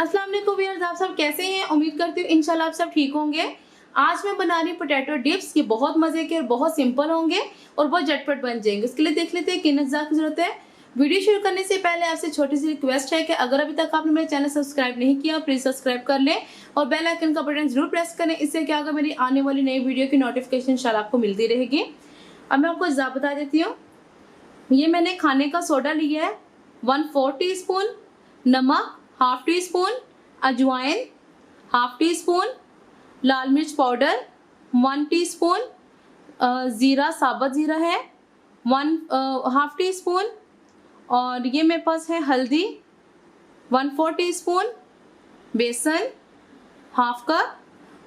अस्सलाम वालेकुम व्यूअर्स, आप सब कैसे हैं? उम्मीद करती हूँ इंशाल्लाह आप सब ठीक होंगे। आज मैं बना रही पोटैटो डिप्स। ये बहुत मज़े के और बहुत सिंपल होंगे और बहुत झटपट बन जाएंगे। उसके लिए देख लेते हैं किन अज्जा की ज़रूरत है। वीडियो शुरू करने से पहले आपसे छोटी सी रिक्वेस्ट है कि अगर अभी तक आपने मेरे चैनल सब्सक्राइब नहीं किया प्लीज़ सब्सक्राइब कर लें और बेल आइकन का बटन जरूर प्रेस करें। इससे क्या होगा, मेरी आने वाली नई वीडियो की नोटिफिकेशन इंशाल्लाह आपको मिलती रहेगी। अब मैं आपको अज्जा बता देती हूँ। ये मैंने खाने का सोडा लिया है 1/4 टीस्पून, नमक 1/2 टीस्पून, अजवाइन 1/2 टीस्पून, लाल मिर्च पाउडर 1 टीस्पून, ज़ीरा साबुत ज़ीरा है 1/2 टीस्पून, और ये मेरे पास है हल्दी 1/4 टीस्पून, बेसन 1/2 कप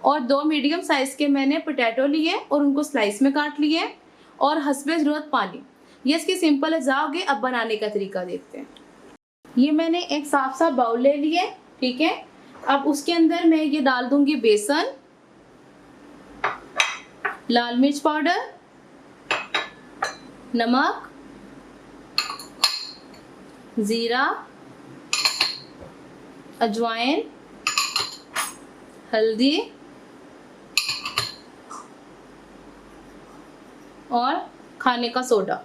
और 2 मीडियम साइज़ के मैंने पोटैटो लिए और उनको स्लाइस में काट लिए और हस्बे ज़रूरत पानी। ये इसकी सिंपल अज्जा हो गए। अब बनाने का तरीका देखते हैं। ये मैंने एक साफ सा बाउल ले लिए, ठीक है। अब उसके अंदर मैं ये डाल दूंगी बेसन, लाल मिर्च पाउडर, नमक, जीरा, अजवाइन, हल्दी और खाने का सोडा।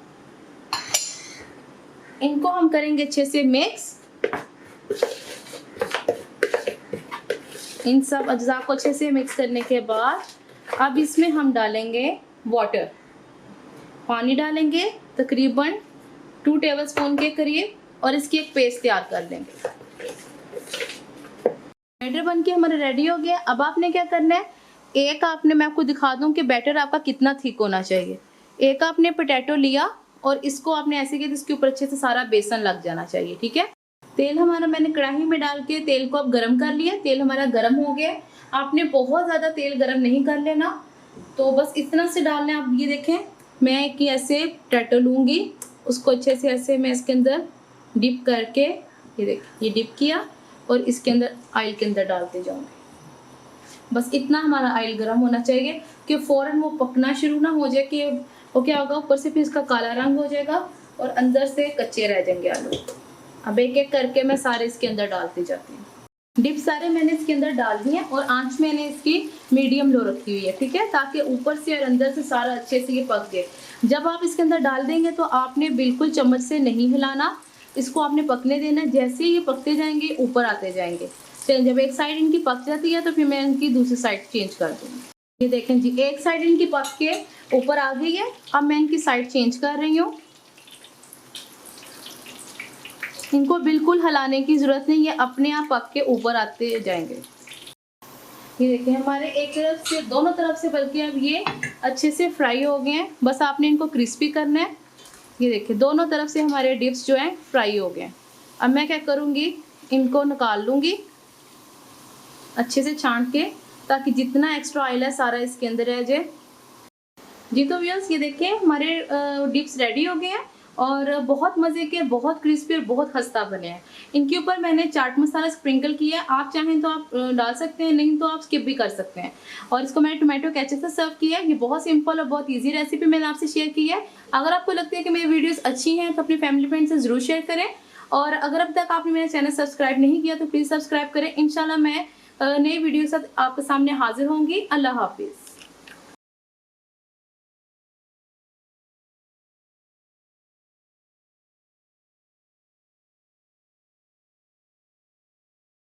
इनको हम करेंगे अच्छे से मिक्स। इन सब अज्जा को अच्छे से मिक्स करने के बाद अब इसमें हम डालेंगे वाटर, पानी डालेंगे तकरीबन 2 टेबलस्पून के करीब और इसकी एक पेस्ट तैयार कर लेंगे। बैटर बन के हमारा रेडी हो गया। अब आपने क्या करना है, मैं आपको दिखा दूं कि बैटर आपका कितना थिक होना चाहिए। एक आपने पोटैटो लिया और इसको आपने ऐसे किया इसके ऊपर अच्छे से सारा बेसन लग जाना चाहिए, ठीक है। तेल हमारा मैंने कढ़ाई में डाल के तेल को अब गरम कर लिया। तेल हमारा गरम हो गया। आपने बहुत ज़्यादा तेल गरम नहीं कर लेना, तो बस इतना से डालना है। आप ये देखें, मैं एक ऐसे पोटैटो लूँगी, उसको अच्छे से ऐसे मैं इसके अंदर डिप करके, ये देखिए ये डिप किया और इसके अंदर ऑयल के अंदर डालते जाऊँगी। बस इतना हमारा ऑयल गर्म होना चाहिए कि फ़ौरन वो पकना शुरू ना हो जाए कि वो क्या होगा, ऊपर से फिर इसका काला रंग हो जाएगा और अंदर से कच्चे रह जाएंगे आलू। अब एक एक करके मैं सारे इसके अंदर डालती जाती हूँ। डिप सारे मैंने इसके अंदर डाल दिए और आंच मैंने इसकी मीडियम लो रखी हुई है, ठीक है, ताकि ऊपर से और अंदर से सारा अच्छे से ये पक जाए। जब आप इसके अंदर डाल देंगे तो आपने बिल्कुल चम्मच से नहीं हिलाना, इसको आपने पकने देना। जैसे ही ये पकते जाएंगे ऊपर आते जाएंगे। तो जब एक साइड इनकी पक जाती है तो फिर मैं इनकी दूसरी साइड चेंज कर दूँगी। ये देखें जी, एक साइड इनकी पक के ऊपर आ गई है। अब मैं इनकी साइड चेंज कर रही हूँ। इनको बिल्कुल हिलाने की ज़रूरत नहीं है, अपने आप पक के ऊपर आते जाएंगे। ये देखिए हमारे एक तरफ से, दोनों तरफ से बल्कि अब ये अच्छे से फ्राई हो गए हैं। बस आपने इनको क्रिस्पी करना है। ये देखिए दोनों तरफ से हमारे डिप्स जो हैं फ्राई हो गए हैं। अब मैं क्या करूँगी, इनको निकाल लूँगी अच्छे से छांट के, ताकि जितना एक्स्ट्रा ऑयल है सारा इसके अंदर रह जाए। जी तो व्यूअर्स, ये देखिए हमारे डिप्स रेडी हो गए हैं और बहुत मज़े के, बहुत क्रिस्पी और बहुत खस्ता बने हैं। इनके ऊपर मैंने चाट मसाला स्प्रिंकल किया है। आप चाहें तो आप डाल सकते हैं, नहीं तो आप स्किप भी कर सकते हैं। और इसको मैंने टोमेटो केचप से सर्व किया है। ये बहुत सिंपल और बहुत ईजी रेसिपी मैंने आपसे शेयर की है। अगर आपको लगता है कि मेरी वीडियोज़ अच्छी हैं तो अपनी फैमिली फ्रेंड से ज़रूर शेयर करें। और अगर अब तक आपने मेरा चैनल सब्सक्राइब नहीं किया तो प्लीज़ सब्सक्राइब करें। इंशाल्लाह मैं नई वीडियो के साथ आपके सामने हाजिर होंगी। अल्लाह हाफिज़।